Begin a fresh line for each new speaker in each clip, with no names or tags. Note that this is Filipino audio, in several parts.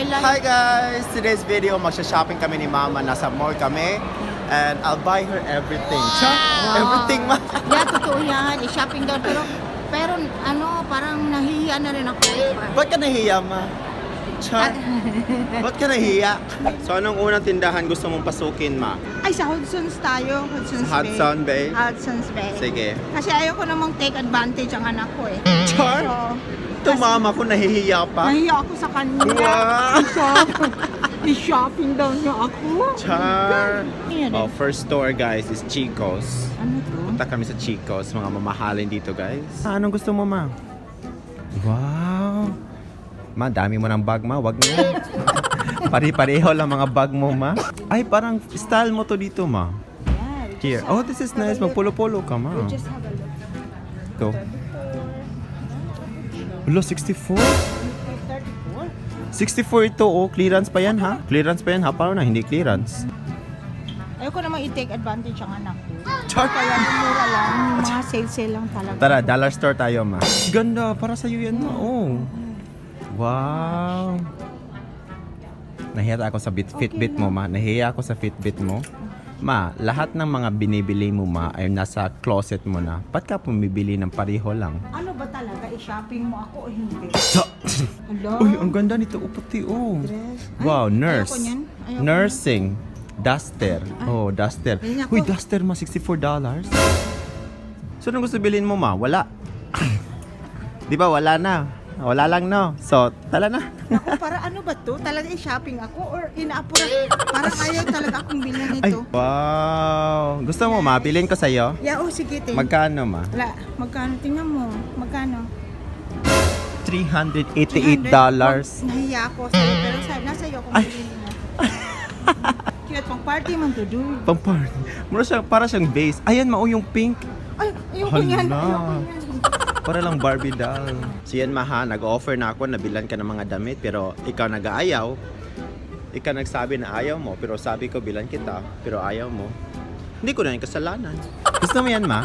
highlight.
Hi guys! Today's video, magsha-shopping kami ni Mama. Nasa mall kami. And I'll buy her everything. Cha!
Wow.
Everything, Ma!
Yeah, totoo yan. I-shopping daw. Pero ano, parang nahihiya na rin ako.
Ba't ka nahiya, Ma? Cha! Ba't ka nahiya? So, anong unang tindahan gusto mong pasukin, Ma?
Ay, sa Hudson's tayo. Hudson's Bay.
Hudson Bay?
Hudson's Bay.
Sige.
Kasi ayoko namang take advantage ang anak ko eh.
Char!
So,
Ito, Mama ko, nahihiya pa.
nahiya ako sa kanya.
Wow!
I-shopping daw niya ako.
Char!
Ayan
Oh, first store, guys, is Chico's.
Ano to?
Punta kami sa Chico's, mga mamahalin dito, guys. Anong gusto mo, Ma? Wow! Ma, dami mo ng bag, Ma. Wag mo. Pare-pareho lang mga bag mo, Ma. Ay, parang style mo to dito, Ma.
Yeah,
Here. Oh, this is nice. Magpulo-pulo ka, Ma.
just have a look.
Ito. Ulo, 64?
34?
64 ito, oh. Clearance pa yan, ha? Clearance pa yan, ha? Paano na? Hindi clearance.
Ayoko namang i-take advantage ang anak ko.
Char!
Kaya mura lang. Yung mga sale-sale lang talaga.
Tara, dollar store tayo, Ma. Ganda. Para sa'yo yan, Ma. Oh. Wow. Nahiya ako sa Fitbit mo, Ma. Nahiya ako sa Fitbit mo. Ma, lahat ng mga binibili mo, Ma, ay nasa closet mo na. Ba't ka pumibili ng pareho lang?
Ano ba talaga? I-shopping mo ako o hindi? Hello?
Uy, ang ganda nito. Puti, oh.
Dress. Ay,
Wow, nurse.
ayoko niyan. Ayoko
Nursing. Duster. Oh, duster.
Ayun ako.
Uy, duster, Ma. $64. So, anong gusto bilhin mo, Ma? Wala. Di ba, wala na. Wala lang, no? So, tala na.
Ako, para ano ba to? Talaga i-shopping ako or inaapura? Parang ayaw talaga akong bilhin
Ay,
ito.
wow. Gusto mo, Ma? Bilhin ko sa'yo?
Yeah, oh, sige, te.
Magkano, Ma?
Wala. Magkano? Tingnan mo. Magkano?
$388.
Nahiya ako sa'yo, pero nasa iyo kung
Ay.
bilhin mo. Cute, pang party man to do.
Pang-party. Para siyang base. Ayan, Ma, oh, yung pink.
Ay, ayoko niyan.
Hala.
Ayoko niyan.
Para lang Barbie doll. So yan, Ma, ha, nag-offer na ako, nabilan ka ng mga damit, pero ikaw nag-aayaw. Ikaw nagsabi na ayaw mo, pero sabi ko bilan kita, pero ayaw mo. Hindi ko na yung kasalanan. Gusto mo yan, Ma?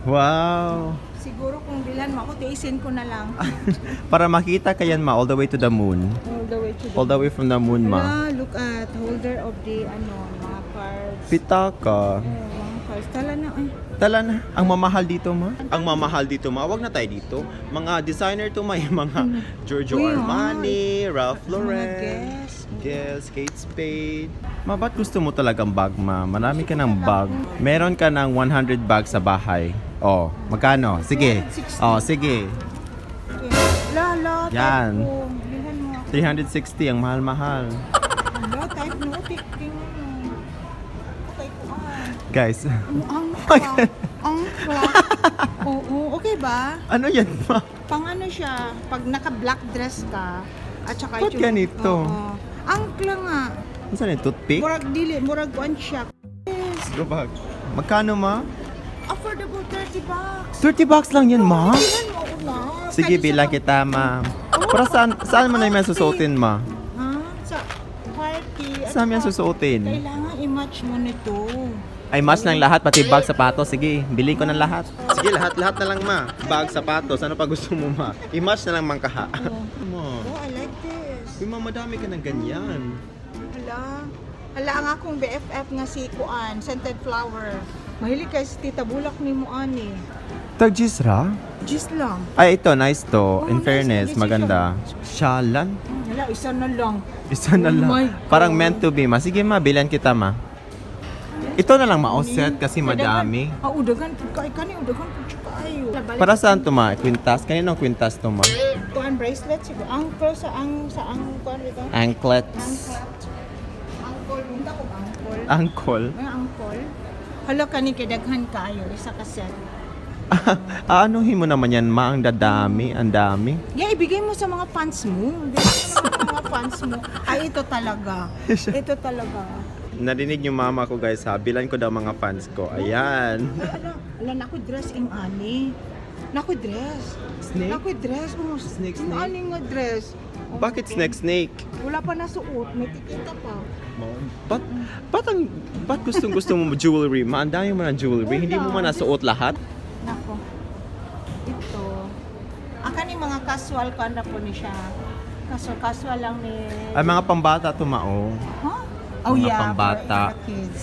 Wow.
Siguro kung bilhan mo ako, tiisin ko na lang.
Para makita ka yan, Ma, all the way to the moon.
All the way to the...
All the way from the moon, Ma.
Wala, look at holder of the, mga cards.
Pitaka.
Mga cards. Tala na, ay.
Tala na. Ang mamahal dito, Ma. Ang mamahal dito, Ma. Wag na tayo dito. Mga designer to, Ma. Yung mga Giorgio
Uy,
Armani, Ralph
Mga
Lauren.
guess.
Yes, Kate Spade. Ma, ba't gusto mo talagang bag, Ma? Marami ka ng bag. Meron ka ng 100 bags sa bahay. Oh, magkano? Sige.
360.
Oh, sige.
Lala,
Yan.
type ko. Bilhan mo ako.
360, ang mahal-mahal.
Lala, type mo. Tingnan mo. Type ko.
Guys,
Ang clock. Ang clock. Oo, okay ba?
ano yan, Ma?
Pang ano siya, pag naka-black dress ka, at saka
Ba't ganito?
Oo. Ang clang nga.
Ano saan yung toothpick?
Murag dili, murag one siya. Yes.
Go back. Magkano, Ma?
Affordable $30.
30 bucks lang yan, Ma?
Bilhan mo ako na.
Sige,
Kahit
bilang
sa-
kita, Ma. Pero saan mo na yung susuotin, Ma?
Ha? Sa party. at
Saan mo yan
saka
susuotin?
Kailangan i-match mo nito.
Ay, match ng lahat, pati bag, sapatos. Sige, bilhin ko ng lahat. Sige, lahat na lang, Ma. Bag, sapatos, ano pa gusto mo, Ma? I-match na lang, mangkaha. Ma,
Oh, I like this.
uy, Ma, madami ka ng ganyan.
Hala. Hala ang akong BFF nga si Kuan, scented flower. Mahilig kay si Tita Bulak ni mo ani.
Tagjisra?
Just lang.
Ay, ito, nice to. In
nice,
fairness,
nice
maganda. Shalan?
Hala, isa na lang.
Isa na
Oh
lang.
my
Parang
God.
meant to be, Ma. Sige, Ma, bilan kita, Ma. Ito na lang, ma-offset kasi madami.
Ah, udagan pud kay kani, udagan pud siya kaayo.
Para saan to, Ma? Quintas? Kaninong quintas to, Ma?
Kuan bracelet siguro. Angkol sa kuan ito.
Anklets.
Angkol, unta ko angkol.
Angkol?
May angkol. Hala kani kay daghan kaayo, isa ka set.
Anuhin mo naman yan, Ma? Ang dadami, ang dami.
Yeah, ibigay mo sa mga fans mo. Ibigay mo sa mga fans mo. Ay, ito talaga. Ito talaga.
Narinig yung mama ko, guys, ha? Bilan ko daw mga fans ko. Ayan.
Ay, ala, naku dress ing ani. Naku dress.
Snake?
Naku dress. Oh,
Snake,
ing
snake?
ani nga dress. Oh,
Bakit
pink.
snake?
Wala pa nasuot, may tikita pa.
Ba't gusto mo jewelry, Ma? Ang dami mo ng jewelry. Hindi mo man nasuot lahat?
Nako. Ito. Aka ni mga casual ko na po ni siya. Kaso lang ni...
Ay, mga pambata tumao.
Huh? Oh
Mga
yeah,
pambata.
for kids.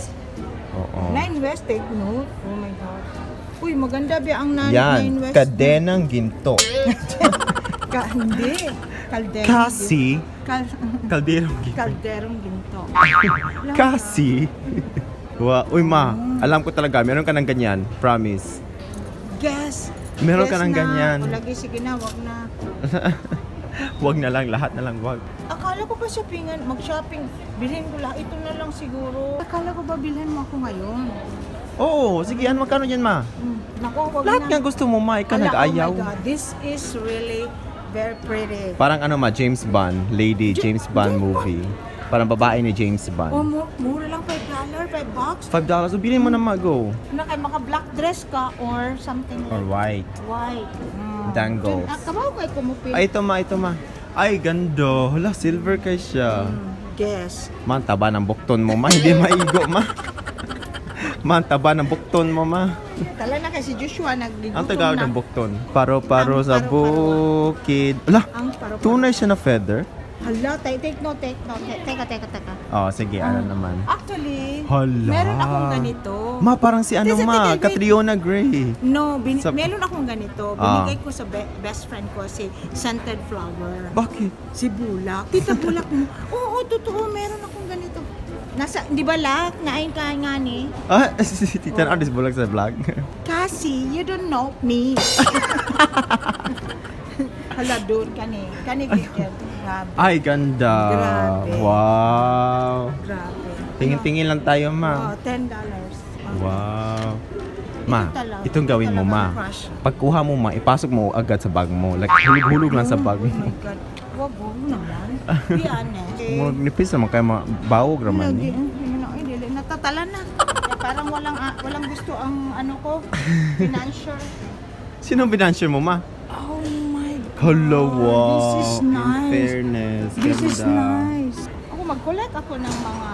Oo.
Nine West, take note. Oh my God. Uy, maganda ba ang Nine
Yan,
West?
kadenang ginto.
Hindi. Kalderong
Kasi,
Kal-
kalderong ginto.
kalderong ginto.
Kasi, uy ma, alam ko talaga, meron ka ng ganyan, promise.
Guess.
Meron ka
Guess
ng
na.
ganyan.
O, lagi, sige na, wag na.
Wag na lang, lahat na lang, wag.
Akala ko ba shoppingan, mag-shopping, bilhin ko lang, ito na lang siguro. Akala ko ba bilhin mo ako ngayon?
Oo, sige, ano magkano yan ma?
Naku, wag
Lahat
na.
nga gusto mo ma, ikaw
Ala,
nag-ayaw.
Oh my God, this is really very pretty.
Parang ano ma, James Bond, lady, James Bond movie. Parang babae ni James
Oh,
Bond.
mura lang, $5, $5.
$5, so bilhin mo na ma, go.
Na kay maka black dress ka or something
Or
like
white.
white.
Dangles.
Kabaw kay kumupin.
Ay, ito ma. Ay, gando. Hala, silver kay siya.
Guess.
Man, taba ng bukton mo ma, hindi maigo ma. Man, taba ng bukton mo ma.
Tala na kay si Joshua nagligutom
Ang Tagalog
na.
ng bukton. Paro-paro sa
Paro-paro.
bukid. Ala,
Ang paro.
tunay siya na feather.
Hala, take note. Teka.
Oh, sige, ano naman.
Actually,
Hala.
meron akong ganito.
Ma, parang si ano
Teka,
ma,
wait.
Catriona Gray.
No,
Sa-
meron akong ganito.
Ah.
Binigay ko sa best friend ko si Scented Flower.
Bakit?
Si Bulak. Tita Bulak mo. Oo, totoo. Meron akong ganito. Di ba lak? Nain ka nga ni.
Ah, si Tita Ardis bulag sa vlog.
Kasi, you don't know me. Hala, doon kani. Kani, Gigel. Grabe.
Ay, ganda.
Grabe.
Wow.
Grabe.
Tingin-tingin lang tayo,
Oh,
ma.
$10.
Wow. Ma,
Ito talaga-
itong gawin mo,
ito
ma.
talaga crush.
Pagkuha mo, ma, ipasok mo agad sa bag mo. Like, hulog-hulog lang sa bag
Oh
mo.
my God. Wag naman. Be honest.
Mo nipis naman kayo bawog raman
Lagi,
ni.
ay, dili, natatala na. Parang walang gusto ang ano ko, financial.
Sino binansure mo, ma?
Oh my God.
Hello, wow.
This is nice.
In fairness,
This is
ganda.
nice. Ako mag-collect ako ng mga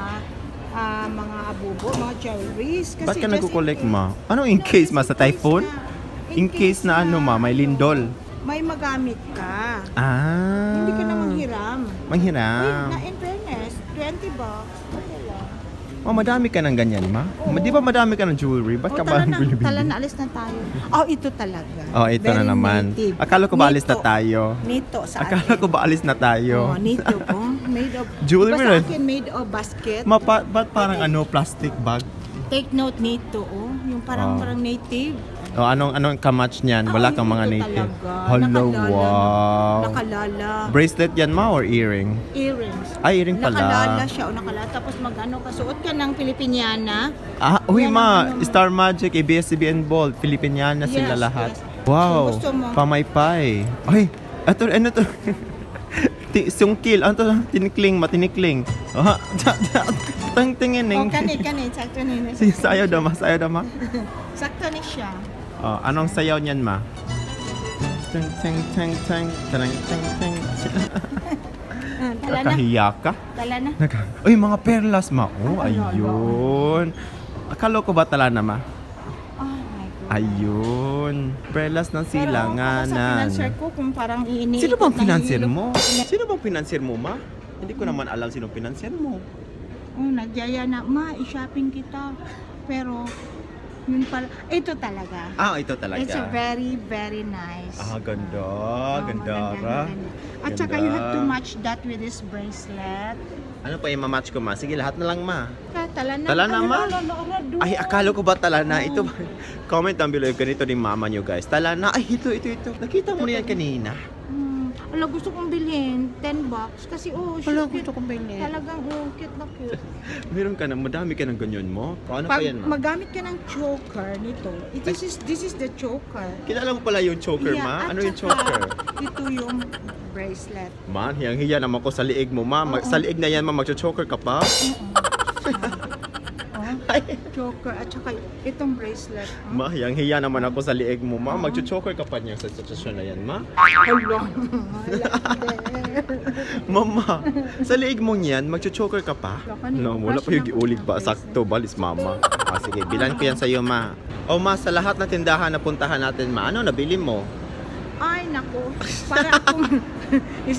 abubo, mga jewelries. Kasi
Ba't ka
just
nagko-collect,
in-
ma? Ano in case, ma? Sa
in case
typhoon? In case na ano, ma? May lindol.
May magamit ka.
Ah.
Hindi ka na manghiram.
Manghiram.
Na in fairness, $20. Okay lang.
Ma, madami ka ng ganyan, ma?
Oo.
Di ba madami ka ng jewelry? Ba't ka ba bilibili?
Tala na, alis na tayo. Oh, ito talaga.
Oh, ito
Very
na naman.
native.
Akala ko ba alis na
Nito.
tayo?
Nito sa
Akala
akin.
ko ba alis na tayo?
Oh, nito po. Made of...
Jewelry
Diba
rin.
sa akin made of basket?
Ma, ba't parang ano, plastic bag?
Take note nito, oh. Yung parang
Oh.
parang native.
O, anong kamatch niyan? Wala
Ah,
kang mga
ito
native.
talaga.
Hello,
Nakalala.
wow.
Nakalala.
Bracelet yan, ma, or earring?
Earrings.
Ay, earring pala.
Nakalala siya o nakalala. Tapos mag-ano, kasuot ka ng Pilipiniana.
Ah, uy,
Yan
ma,
ang ano,
Star Magic, ABS-CBN Bold, Filipiniana sila
Yes,
lahat.
yes.
Wow,
Kung gusto mo.
pamaypay. Ay, ano to? Sungkil, ano to? Tinikling, matinikling. Oh, tingin.
O, kani, sakto ni.
Sayaw daw, ma, sayaw daw, ma.
Sakto ni siya.
Oh, anong sayaw niyan, ma? Tang.
Tala na.
Kakahiya ka?
Tala na.
Uy, mga perlas, ma. Oh,
Ay,
ayun. Akala ko ba tala na, ma?
Oh my God.
Ayun. Perlas ng
Pero,
silanganan.
Sa financer ko, kung parang iiniikot
Sino bang
ng
financier
hilo.
mo? Sino bang financier mo, ma? Hindi ko naman alam sino financier mo.
Oh, nagyaya na, ma, i-shopping kita. Pero, yun pala, ito talaga.
Ah, ito talaga.
It's a very, very nice.
Ah, ganda.
Oh,
Gandara.
maganda. At saka you have to match that with this bracelet.
Ano pa yung mamatch ko, ma? Sige, lahat na lang, ma.
Tala na.
Tala na, ma?
Doon.
Ay, akala ko ba tala na?
Oo.
Ito ba? Comment down below if ganito din mama nyo, guys. Tala na. Ay, ito. Nakita mo na yan kanina.
Ala, gusto kong bilhin. $10. Kasi,
Wala,
cute.
gusto kong bilhin.
Talagang, cute na cute.
Meron ka na, madami ka ng ganyan mo. Paano pa
Pag
yan, ma?
magamit ka ng choker nito, this is the choker.
Kilala mo pala yung choker, ma?
Yeah,
Ano
at
yung
saka,
choker?
Ito yung bracelet.
Man, hiyang-hiya naman ko sa liig mo, ma. Sa liig na yan, ma, magcho-choker ka pa?
Choker at saka itong bracelet.
Ma, hiyang-hiya naman ako sa liig mo, ma. Magcho-choker ka pa niya sa sitwasyon na yan, ma.
Hello.
Mama, sa liig mo niyan, magcho-choker ka pa? No, wala pa yung giulig ba? Sakto, balis, mama. Ah, sige, bilan ko yan sa'yo, ma. O, ma, sa lahat ng tindahan na puntahan natin, ma, ano nabili mo?
Ay, nako. Para akong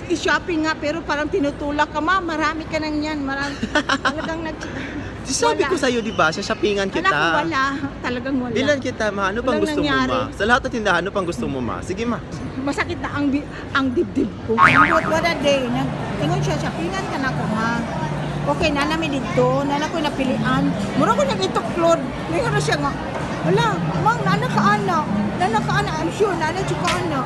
i-shopping nga, pero parang tinutulak ka, ma, marami ka nang yan. Marami. Talagang
Sabi
wala.
ko sa'yo, di ba? Sa shoppingan
Anak ko,
kita.
wala. Talagang wala.
Bilan kita, ma. Ano pang
Walang
gusto
nangyari.
mo, ma? Sa lahat ng tindahan, ano pang gusto mo, ma? Sige, ma.
Masakit na ang dibdib ko. What a day. Ingon siya, shoppingan ka na ko, ma. Okay, nanami dito. Nana ko napilian. Mura ko nag-ituklod. Ngayon na siya nga. Wala, mang, nana ka ana. I'm sure, nana siya ka ana.